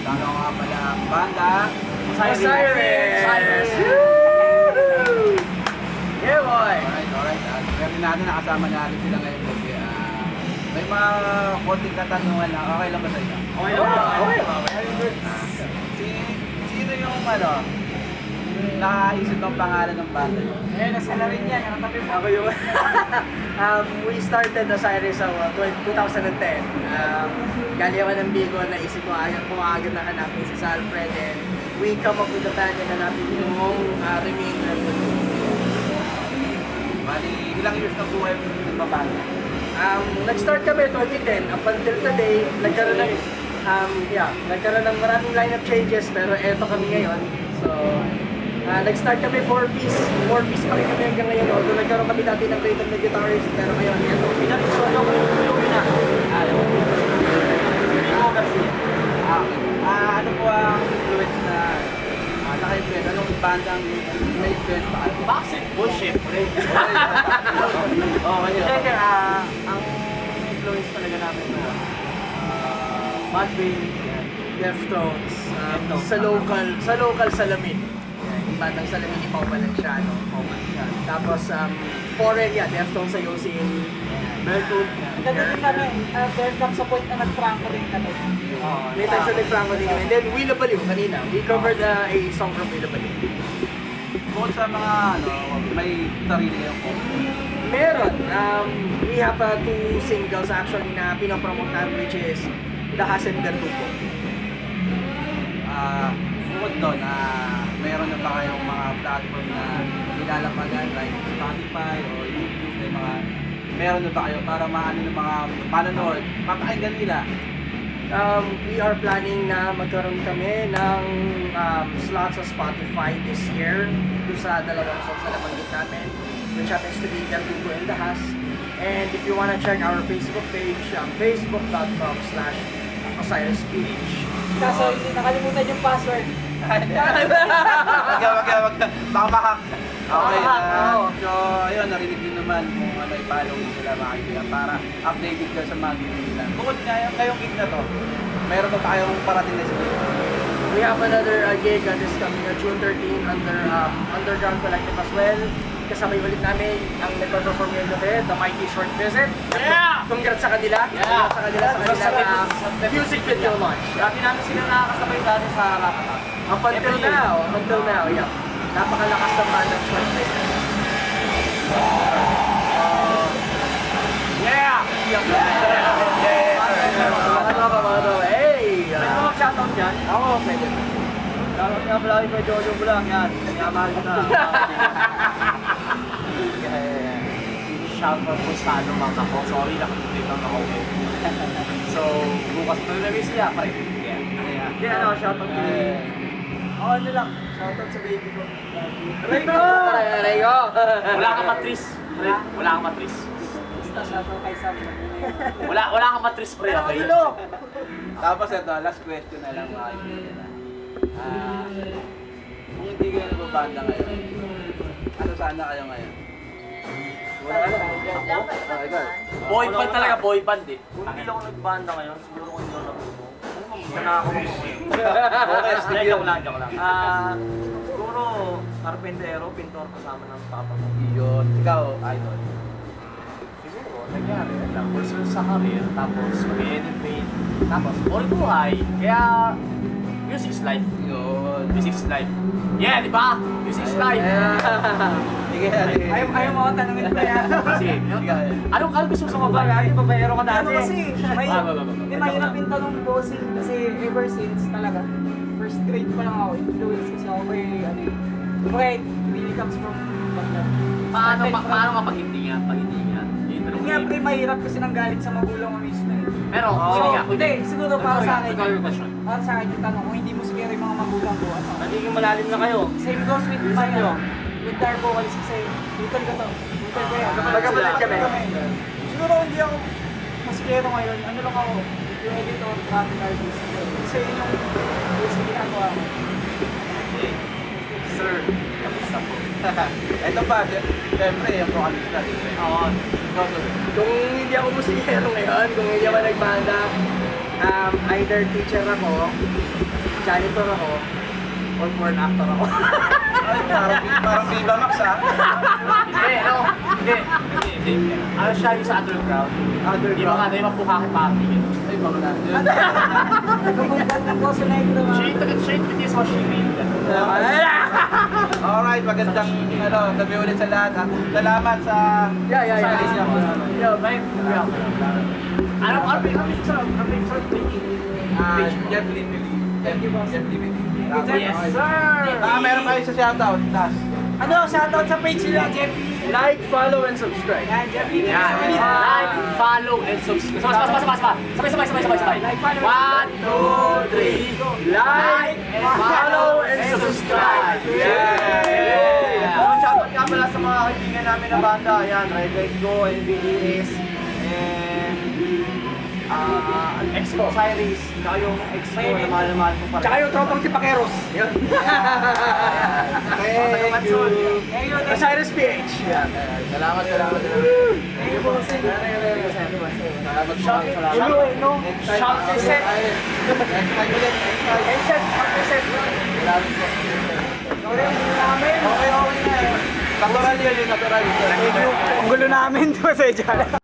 Kasama ko nga pala ang banda. Osiris! Yeah, boy! Alright. Meron natin nakasama natin sila ngayon kasi may mga konting katanungan lang. Okay lang ba sa inyo? Okay lang. Very good. Sino yung nakaisip ng pangalan ng banda nyo? Nasa na rin yan. Ako yung... we started Osiris sa 2010. Galing ako ng Bigo, naisip ko agad na hanapin si Alfred, and we come up with the band and hanapin yung remainder of the group. Bali, ilang years na buhay mo ng banda? Nag-start kami 2010, up until today, nagkaroon ng maraming lineup changes, pero eto kami ngayon. So, nag-start kami 4-piece pa rin kami hanggang ngayon. Although nagkaroon kami dati ng rhythm na guitarist, pero ngayon, eto. Pinag-solo ko yung na. Rico Garcia. Ano po ang influence na naka-influence? Anong bandang na-influence pa? Backseat bullshit. Okay. Ang influence talaga namin na Mudvayne, Deftones, sa local Salamin. Yung bandang Salamin, Ipaw Balansyano. Tapos foreign yan, Deftones sa Yosin, Berthoud. Ganda din kami, there comes a point na nag-Franco rin kami. May time sa Franco din kami. And then Willa Baliw kanina, we covered a song from Willa Baliw. Bukod sa mga may sarili yung Meron. We have two singles actually na pinopromote namin, which is Dahas and Bertugo. Bukod doon, meron na ba kayong mga platform na nilalapagan like Spotify o YouTube, meron na ba kayo para maano ng mga manonood, mapakinggan nila? We are planning na magkaroon kami ng slots sa Spotify this year doon sa dalawang songs na nabanggit namin, which happens to be Bertugo and Dahas. And if you wanna check our Facebook page, facebook.com/OsirisPH. Kaso hindi nakalimutan yung password. Wag. Baka. Okay, so ayun, narinig din naman kung i-follow nyo sila mga kaibigan para updated ka sa mga gig nila. Bukod ngayong gig na to, meron pa tayong parating na sila. We have another gig this coming June 13 under Underground Collective as well. Kasabay ulit namin ang nagpa-perform yung gabi, The Mighty Short Visit. Yeah! Congrats sa kanila. Congrats sa kanila sa kanilang music video launch. Dati namin sila nakakasabay dati sa Rakata. Up until now, yeah. Napakalakas ng band ng Short Visit. Yeah! Hey! Pwede mo mag-shoutout dyan? Ako, pwede. Shoutout nga pala kay Jojo Bulang yan. Yamahal ko na. Shoutout po sa lumang ako. Sorry, nakatuloy lang ako. So, bukas tuloy na sila pa rin. Hindi, shoutout ko. Ano lang, shoutout sa baby ko. Rico! Wala kang matris. Wala kang matris. Basta shoutout kay Sam. Wala kang matris, pre. Okay? Tapos ito, last question na lang mga kaibigan. Kung hindi kayo nagbabanda ngayon, ano sana kayo ngayon? Wala ka lang. Ikaw. Boy band talaga, boy band eh. Kung hindi ako nagbanda ngayon, siguro kung hindi ako natuto. Ano na ako ngayon? Okay, Hindi, joke lang. Siguro, karpentero, pintor kasama ng papa ko. Yun. Ikaw, idol. Siguro, nangyari lang. Pursue sa career, tapos mag-edit paint, tapos all buhay. Kaya, music is life. Yun. Music is life. Yeah, di ba? Music is life. Sige, Ayaw mo ako tanungin pa yan. Kasi, anong gusto mo sa mga Lagi babayero ka dati. Ano kasi, may, Ah, ba. hindi mahirap yung tanong bossing kasi ever since talaga, first grade pa lang ako, influence kasi ako kay, it really comes from Bagdad. Paano kapag hindi nga? Pag hindi nga? Hindi nga pre, mahirap kasi nanggaling sa magulang mo mismo eh. Pero, Hindi, siguro para sa akin, Ikaw yung question. para sa akin yung tanong, kung hindi mo siguro yung mga magulang ko, ano? Nagiging malalim na kayo. Same goes with my, with our vocalist kasi, tutal ko to. Tutal ko yan. Magkapatid kami. Siguro hindi ako masikero ngayon, ano lang ako, yung editor, graphic artist. Kasi yun yung basic ginagawa ko. Sir, kamusta po? Ito pa, siyempre, yung vocalista. Oo. Ikaw, sir. Kung hindi ako musikero ngayon, kung hindi ako nagbanda, Either teacher ako, janitor ako, or porn actor ako. Ay, parang Viva Max ah. Hindi, no. Hindi. Ano siya yung sa underground? Yung mga ano, yung mga pukaki-party. Ay, bakla. Boss Negro. Siya yung titis ko, she made that. Alright, magandang gabi ulit sa lahat. At salamat sa Yeah. service niyo. Yo, babe. Ano picture sa Jeff Limili. Jeff Limili. Yes, sir! Meron kayo sa shoutout. Last. Ano, shoutout sa page nila, Jeff. Like, follow, and subscribe. Yan, Jeff. Yan. Like, follow, and subscribe. Sabay. Like, follow, 1, 2, 3. Like, and follow, and subscribe. Yeah! Shoutout nga pala sa mga kaibigan namin na banda. Ayan, Red Go, NBDS, and Expo Cyrus. Saka yung Expo na mahal-mahal ko pala. Tsaka yung tropang tipakeros. Yun. Thank you. Osiris PH. Salamat. Thank you, boss. Salamat. Shout reset. Next time ulit. Reset. Reset. Salamat po. Sorry, hindi namin. Okay na eh. Natural yun. Ang gulo namin to sa dyan.